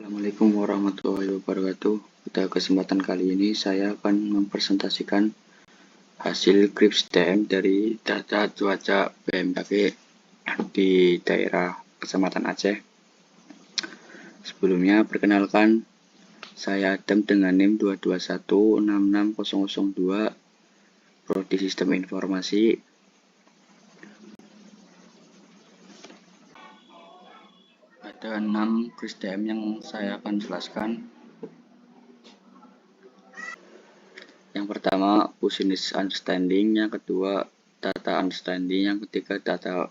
Assalamualaikum warahmatullahi wabarakatuh. Pada kesempatan kali ini saya akan mempresentasikan hasil GRIPS-TM dari data cuaca BMKG di daerah Kecamatan Aceh. Sebelumnya perkenalkan, saya Adam dengan NIM 221660002, Prodi Sistem Informasi. Ada 6 GRIPS-TM yang saya akan jelaskan. Yang pertama, business understanding. Yang kedua, data understanding. Yang ketiga, data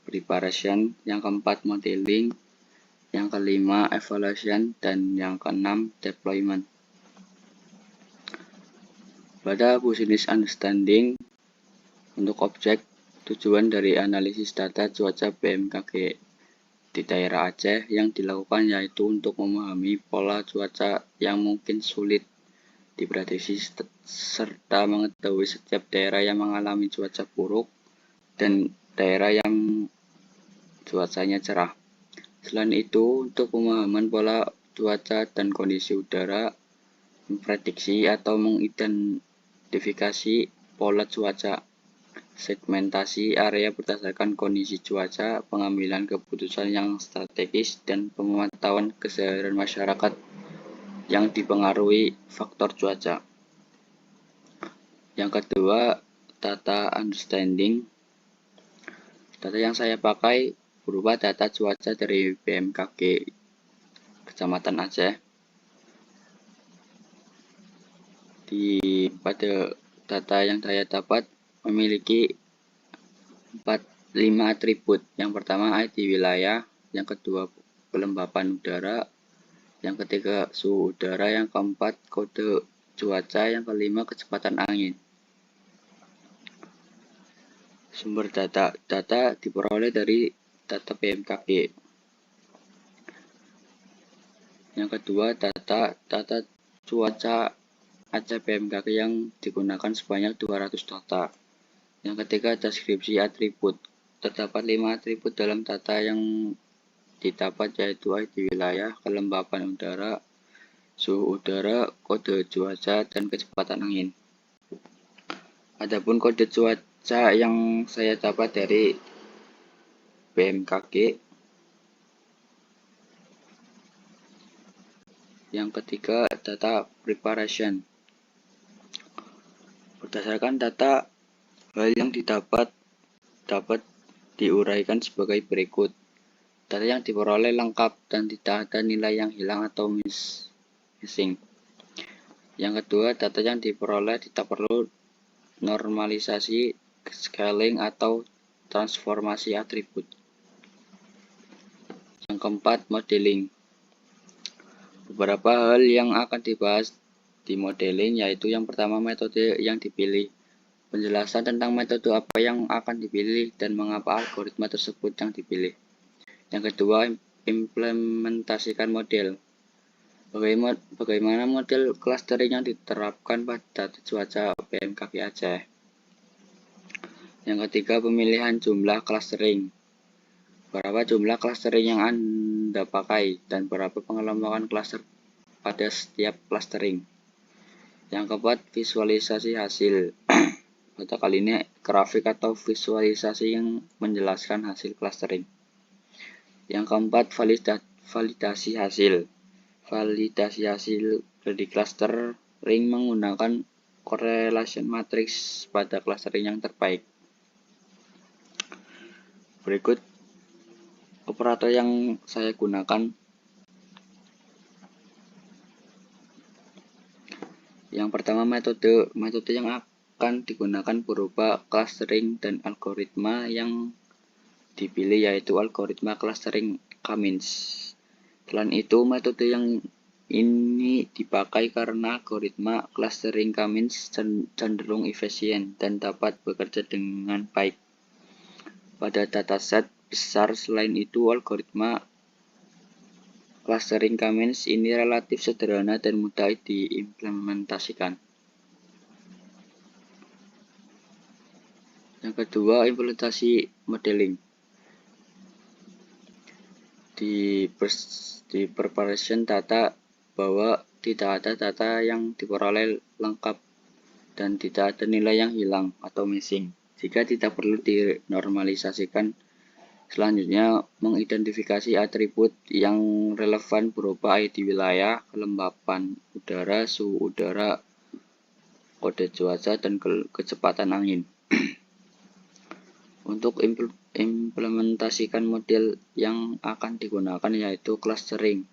preparation. Yang keempat, modeling. Yang kelima, evaluation. Dan yang keenam, deployment. Pada business understanding, untuk objek, tujuan dari analisis data cuaca BMKG di daerah Aceh yang dilakukan yaitu untuk memahami pola cuaca yang mungkin sulit diprediksi serta mengetahui setiap daerah yang mengalami cuaca buruk dan daerah yang cuacanya cerah. Selain itu, untuk pemahaman pola cuaca dan kondisi udara, memprediksi atau mengidentifikasi pola cuaca, segmentasi area berdasarkan kondisi cuaca, pengambilan keputusan yang strategis, dan pemantauan keseharian masyarakat yang dipengaruhi faktor cuaca. Yang kedua, data understanding. Data yang saya pakai berupa data cuaca dari BMKG Kecamatan Aceh. Pada data yang saya dapat memiliki 5 atribut. Yang pertama, ID wilayah. Yang kedua, kelembapan udara. Yang ketiga, suhu udara. Yang keempat, kode cuaca. Yang kelima, kecepatan angin. Sumber data diperoleh dari data BMKG. Yang kedua, data cuaca Aceh BMKG yang digunakan sebanyak 200 data. Yang ketiga, deskripsi atribut. Terdapat 5 atribut dalam data yang didapat, yaitu ID wilayah, kelembapan udara, suhu udara, kode cuaca, dan kecepatan angin. Adapun kode cuaca yang saya dapat dari BMKG. Yang ketiga, data preparation. Berdasarkan data, hal yang dapat diuraikan sebagai berikut. Data yang diperoleh lengkap dan tidak ada nilai yang hilang atau missing. Yang kedua, data yang diperoleh tidak perlu normalisasi, scaling, atau transformasi atribut. Yang keempat, modeling. Beberapa hal yang akan dibahas di modeling yaitu yang pertama, metode yang dipilih. Penjelasan tentang metode apa yang akan dipilih dan mengapa algoritma tersebut yang dipilih. Yang kedua, implementasikan model. Bagaimana model clustering yang diterapkan pada cuaca BMKG Aceh. Yang ketiga, pemilihan jumlah clustering. Berapa jumlah clustering yang Anda pakai dan berapa pengelompokan cluster pada setiap clustering. Yang keempat, visualisasi hasil. Pada kali ini grafik atau visualisasi yang menjelaskan hasil clustering. Yang keempat, validasi hasil. Validasi hasil dari clustering menggunakan correlation matrix pada clustering yang terbaik. Berikut operator yang saya gunakan. Yang pertama, metode yang akan digunakan berupa clustering dan algoritma yang dipilih yaitu algoritma clustering Cummins. Selain itu, metode yang ini dipakai karena algoritma clustering Cummins cenderung efisien dan dapat bekerja dengan baik pada dataset besar. Selain itu, algoritma clustering Cummins ini relatif sederhana dan mudah diimplementasikan. Yang kedua, implementasi modeling. di preparation data bahwa tidak ada data yang diperoleh lengkap dan tidak ada nilai yang hilang atau missing. Jika tidak perlu dinormalisasikan, selanjutnya mengidentifikasi atribut yang relevan berupa ID wilayah, kelembapan udara, suhu udara, kode cuaca, dan kecepatan angin. Untuk implementasikan model yang akan digunakan yaitu clustering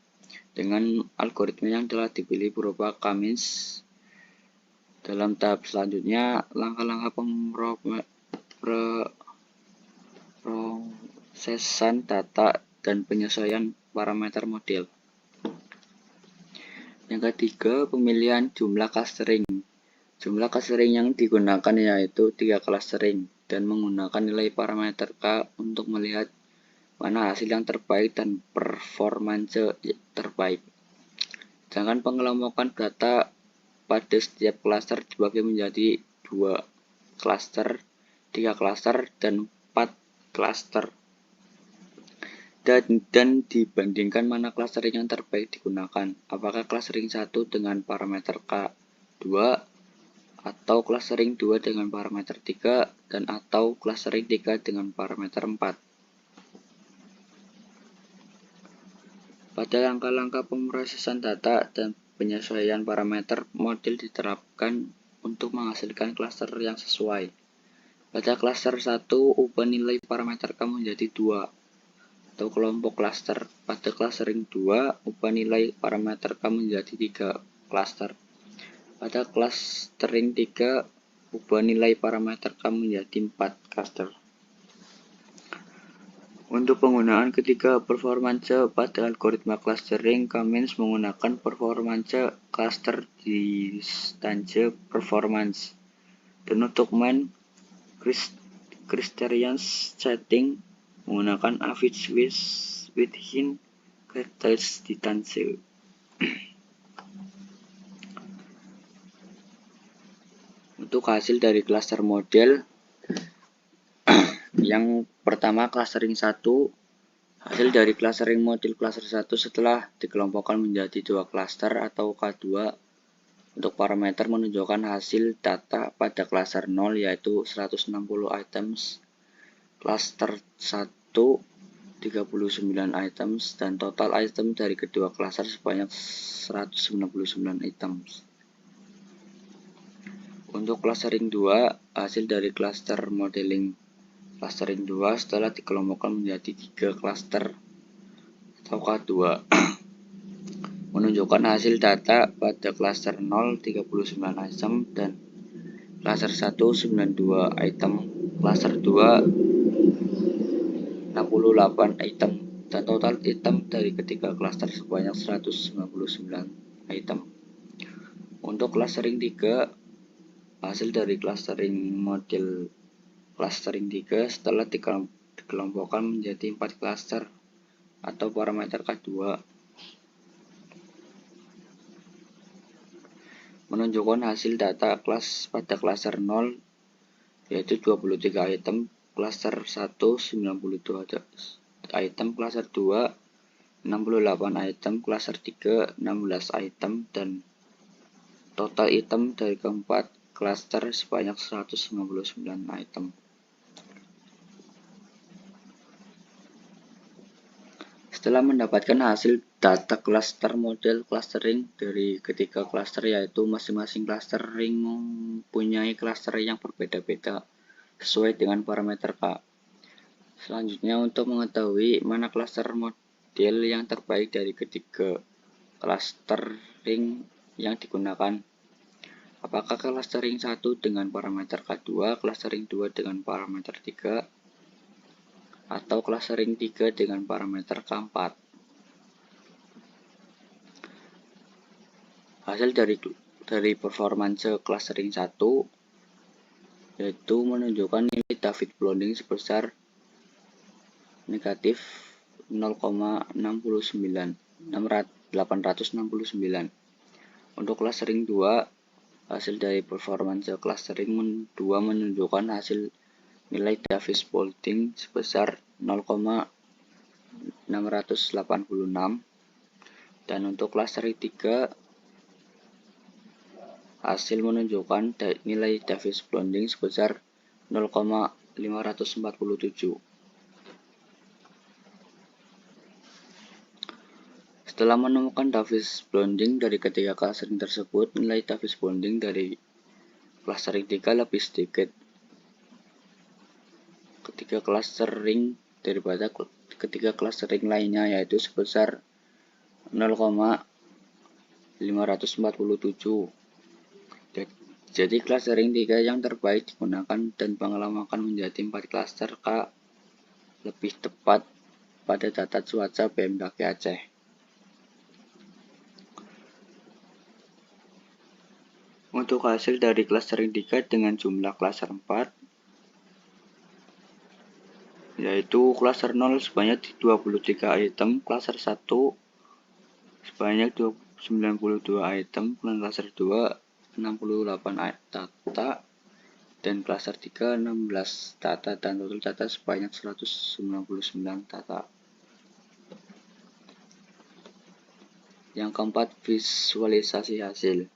dengan algoritma yang telah dipilih berupa K-means. Dalam tahap selanjutnya, langkah-langkah prosesan data dan penyesuaian parameter model. Yang ketiga, pemilihan jumlah clustering. Jumlah clustering yang digunakan yaitu 3 clustering dan menggunakan nilai parameter K untuk melihat mana hasil yang terbaik dan performance terbaik. Sedangkan pengelompokan data pada setiap cluster dibagi menjadi 2 cluster, 3 cluster, dan 4 cluster. Dan dibandingkan mana clustering yang terbaik digunakan, apakah clustering 1 dengan parameter K2 atau clustering 2 dengan parameter 3 dan atau clustering 3 dengan parameter 4. Pada langkah-langkah pemrosesan data dan penyesuaian parameter, model diterapkan untuk menghasilkan cluster yang sesuai. Pada cluster 1, ubah nilai parameter K menjadi 2 atau kelompok cluster. Pada clustering 2, ubah nilai parameter K menjadi 3 cluster. Pada clustering 3, ubah nilai parameter K menjadi 4 cluster. Untuk penggunaan ketiga performance pada algoritma clustering, K-means menggunakan performance cluster distance performance. Dan untuk main criterion setting menggunakan average within characters distance. Untuk hasil dari cluster model, yang pertama clustering 1, hasil dari clustering model cluster 1 setelah dikelompokkan menjadi 2 cluster atau K2 untuk parameter menunjukkan hasil data pada cluster 0 yaitu 160 items, cluster 1 39 items, dan total item dari kedua cluster sebanyak 199 items. Untuk clustering 2, hasil dari cluster modeling clustering 2 setelah dikelompokkan menjadi 3 cluster atau K2 menunjukkan hasil data pada cluster 0 39 item dan cluster 1 92 item, cluster 2 68 item, dan total item dari ketiga cluster sebanyak 199 item. Untuk clustering 3, hasil dari clustering model clustering 3 setelah dikelompokkan menjadi 4 cluster atau parameter K2 menunjukkan hasil data pada cluster 0 yaitu 23 item, cluster 1 92 item, cluster 2 68 item, cluster 3 16 item, dan total item dari keempat cluster sebanyak 199 item. Setelah mendapatkan hasil data cluster model clustering dari ketiga cluster yaitu masing-masing clustering mempunyai cluster yang berbeda-beda sesuai dengan parameter K. Selanjutnya untuk mengetahui mana cluster model yang terbaik dari ketiga clustering yang digunakan. Apakah clustering 1 dengan parameter K2, clustering 2 dengan parameter 3, atau clustering 3 dengan parameter K4. Hasil dari performance clustering 1 yaitu menunjukkan nilai David Blonding sebesar negatif 0,869. Untuk clustering 2, hasil dari performance clustering 2 menunjukkan hasil nilai David Blonding sebesar 0,869. 686. Dan untuk clustering 3 hasil menunjukkan nilai Davis bonding sebesar 0,547. Setelah menemukan Davis bonding dari ketiga clustering tersebut, nilai Davis bonding dari clustering 3 lebih sedikit ketiga clustering daripada ketiga clustering lainnya, yaitu sebesar 0,547. Jadi clustering 3 yang terbaik digunakan dan pengelamakan menjadi 4 cluster K lebih tepat pada data cuaca BMKG Aceh. Untuk hasil dari clustering 3 dengan jumlah cluster 4, yaitu cluster 0 sebanyak 23 item, cluster 1 sebanyak 92 item, dan cluster 2 68 data, dan cluster 3 16 data, dan total data sebanyak 199 data. Yang keempat, visualisasi hasil.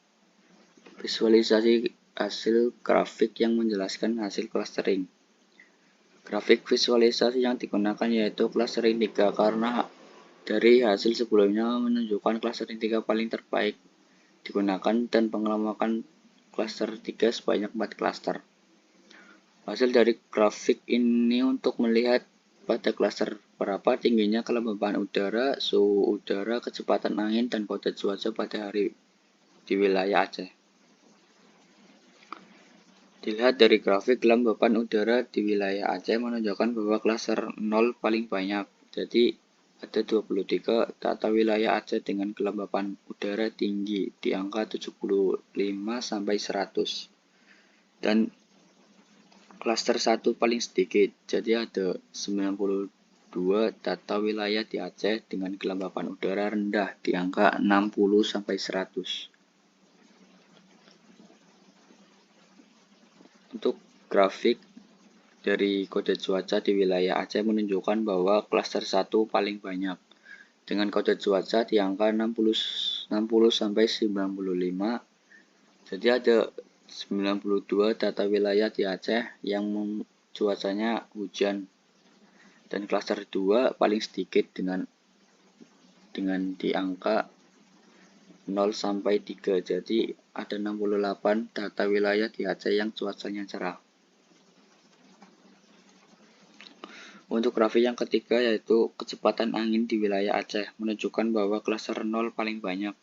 Visualisasi hasil grafik yang menjelaskan hasil clustering. Grafik visualisasi yang digunakan yaitu clustering 3 karena dari hasil sebelumnya menunjukkan clustering 3 paling terbaik digunakan dan pengelamakan cluster 3 sebanyak 4 cluster. Hasil dari grafik ini untuk melihat pada cluster berapa tingginya kelembaban udara, suhu udara, kecepatan angin, dan kode cuaca pada hari di wilayah Aceh. Dilihat dari grafik, kelembapan udara di wilayah Aceh menunjukkan bahwa klaster 0 paling banyak. Jadi ada 23 data wilayah Aceh dengan kelembapan udara tinggi di angka 75 sampai 100. Dan klaster 1 paling sedikit. Jadi ada 92 data wilayah di Aceh dengan kelembapan udara rendah di angka 60 sampai 100. Untuk grafik dari kode cuaca di wilayah Aceh menunjukkan bahwa klaster 1 paling banyak dengan kode cuaca di angka 60 sampai 95. Jadi ada 92 data wilayah di Aceh yang cuacanya hujan, dan klaster 2 paling sedikit dengan di angka 0 sampai 3. Jadi ada 68 data wilayah di Aceh yang cuacanya cerah. Untuk grafik yang ketiga yaitu kecepatan angin di wilayah Aceh menunjukkan bahwa klaster 0 paling banyak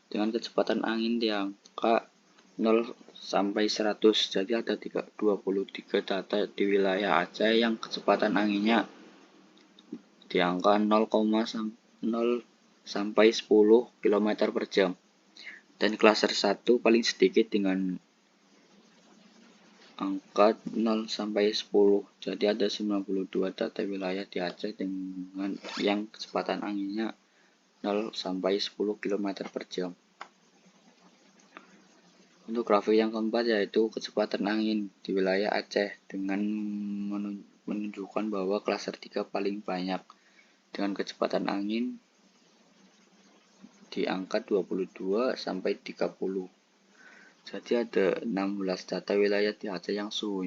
dengan kecepatan angin di angka 0 sampai 100. Jadi ada 23 data di wilayah Aceh yang kecepatan anginnya di angka 0 sampai 10 km per jam. Dan klaster 1 paling sedikit dengan angka 0 sampai 10. Jadi ada 92 data wilayah di Aceh dengan yang kecepatan anginnya 0 sampai 10 km per jam. Untuk grafik yang keempat yaitu kecepatan angin di wilayah Aceh dengan menunjukkan bahwa klaster 3 paling banyak dengan kecepatan angin di angka 22 sampai 30. Jadi ada 16 data wilayah di Aceh yang suhu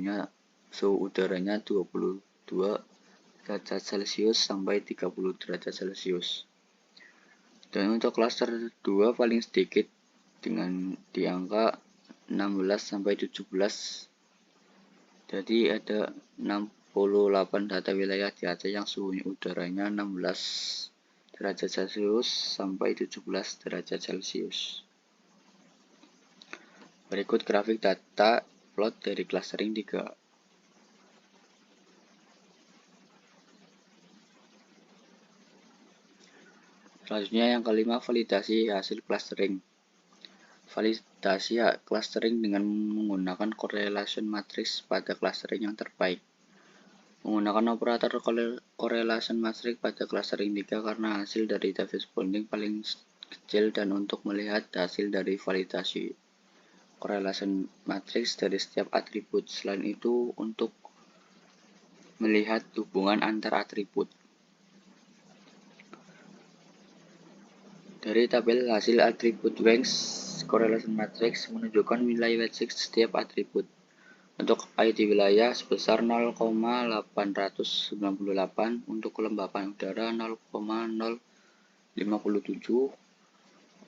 udaranya 22 derajat Celcius sampai 30 derajat Celcius. Dan untuk klaster 2 paling sedikit dengan di angka 16 sampai 17. Jadi ada 68 data wilayah di Aceh yang suhu udaranya 16 derajat Celcius sampai 17 derajat Celcius. Berikut grafik data plot dari clustering 3. Selanjutnya yang kelima, validasi hasil clustering. Validasi clustering dengan menggunakan correlation matrix pada clustering yang terbaik. Menggunakan operator correlation matrix pada clustering 3 karena hasil dari Davis bonding paling kecil dan untuk melihat hasil dari validasi correlation matrix dari setiap atribut. Selain itu untuk melihat hubungan antar atribut. Dari tabel hasil atribut Wings Correlation Matrix menunjukkan nilai weighted setiap atribut. Untuk ID wilayah sebesar 0,898, untuk kelembapan udara 0,057,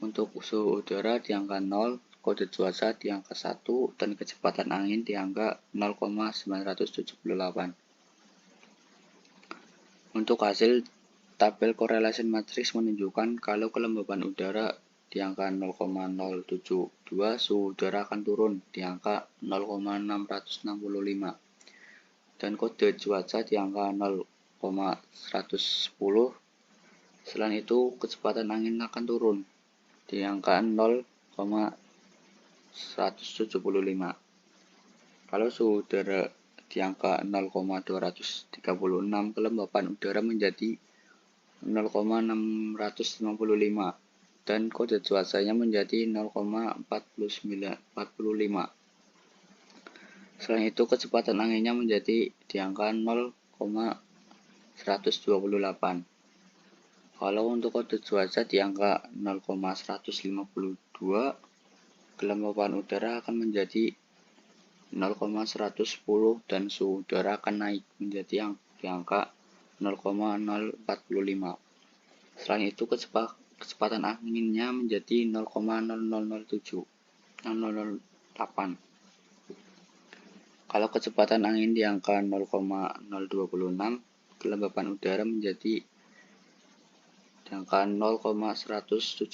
untuk suhu udara di angka 0, kode cuaca di angka 1, dan kecepatan angin di angka 0,978. Untuk hasil tabel correlation matrix menunjukkan kalau kelembapan udara di angka 0,072, suhu udara akan turun di angka 0,665, dan kode cuaca di angka 0,110. Selain itu, kecepatan angin akan turun di angka 0,175. Kalau suhu udara di angka 0,236, kelembapan udara menjadi 0,655 dan kode cuacanya menjadi 0,45. Selain itu, kecepatan anginnya menjadi di angka 0,128. Kalau untuk kode cuaca di angka 0,152, kelembapan udara akan menjadi 0,110 dan suhu udara akan naik menjadi di angka 0,045. Selain itu, kecepatan anginnya menjadi 0,0008. Kalau kecepatan angin di angka 0,026, kelembapan udara menjadi di angka 0,175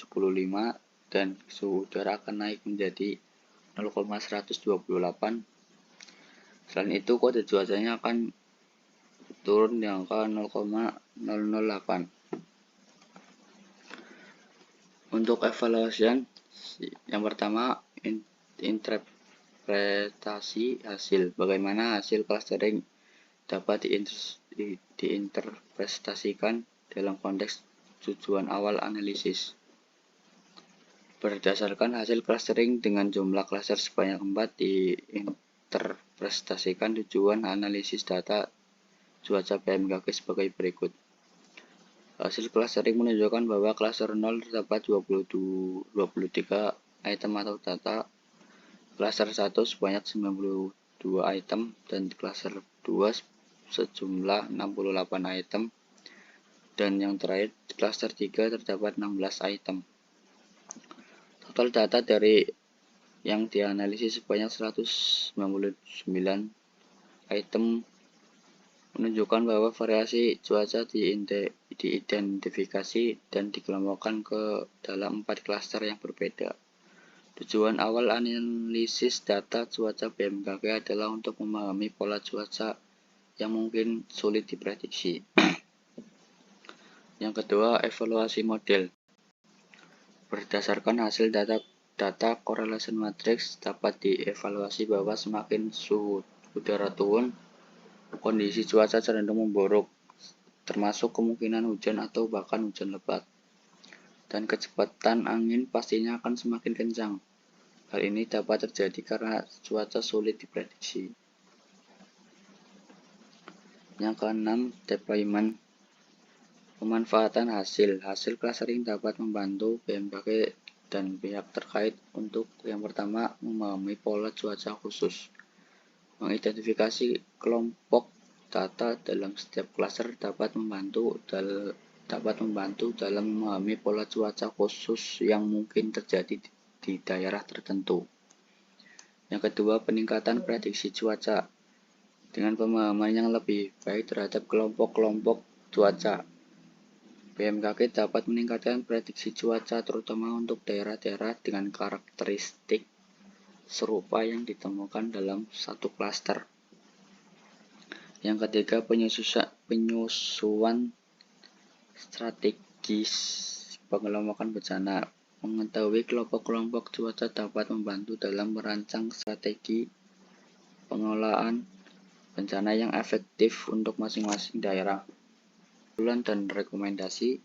dan suhu udara akan naik menjadi 0,128. Selain itu, kode cuacanya akan turun di angka 0,008. Untuk evaluasi, yang pertama, interpretasi hasil. Bagaimana hasil clustering dapat diinterpretasikan dalam konteks tujuan awal analisis. Berdasarkan hasil clustering dengan jumlah cluster sebanyak 4, diinterpretasikan tujuan analisis data cuaca BMKG sebagai berikut. Hasil clustering menunjukkan bahwa cluster 0 terdapat 23 item atau data, cluster 1 sebanyak 92 item, dan cluster 2 sejumlah 68 item, dan yang terakhir cluster 3 terdapat 16 item. Total data dari yang dianalisis sebanyak 199 item menunjukkan bahwa variasi cuaca diidentifikasi dan dikelompokkan ke dalam 4 klaster yang berbeda. Tujuan awal analisis data cuaca BMKG adalah untuk memahami pola cuaca yang mungkin sulit diprediksi. Yang kedua, evaluasi model. Berdasarkan hasil data correlation matrix, dapat dievaluasi bahwa semakin suhu udara turun, kondisi cuaca cenderung memburuk, termasuk kemungkinan hujan atau bahkan hujan lebat. Dan kecepatan angin pastinya akan semakin kencang. Hal ini dapat terjadi karena cuaca sulit diprediksi. Yang keenam, deployment. Pemanfaatan hasil clustering dapat membantu BMKG dan pihak terkait untuk yang pertama, memahami pola cuaca khusus. Mengidentifikasi kelompok data dalam setiap cluster dapat membantu dalam memahami pola cuaca khusus yang mungkin terjadi di daerah tertentu. Yang kedua, peningkatan prediksi cuaca. Dengan pemahaman yang lebih baik terhadap kelompok-kelompok cuaca, BMKG dapat meningkatkan prediksi cuaca terutama untuk daerah-daerah dengan karakteristik serupa yang ditemukan dalam satu klaster. Yang ketiga, penyusuan strategis pengelompokan bencana. Mengetahui kelompok-kelompok cuaca dapat membantu dalam merancang strategi pengelolaan bencana yang efektif untuk masing-masing daerah. Dan rekomendasi,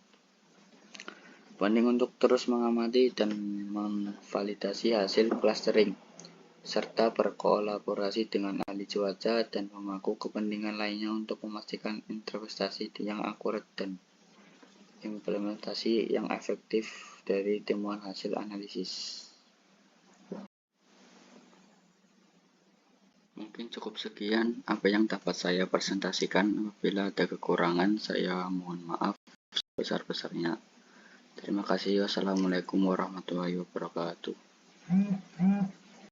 penting untuk terus mengamati dan memvalidasi hasil clustering, serta berkolaborasi dengan ahli cuaca dan pemangku kepentingan lainnya untuk memastikan interpretasi yang akurat dan implementasi yang efektif dari temuan hasil analisis. Mungkin cukup sekian apa yang dapat saya presentasikan. Apabila ada kekurangan, saya mohon maaf sebesar-besarnya. Terima kasih. Wassalamualaikum warahmatullahi wabarakatuh.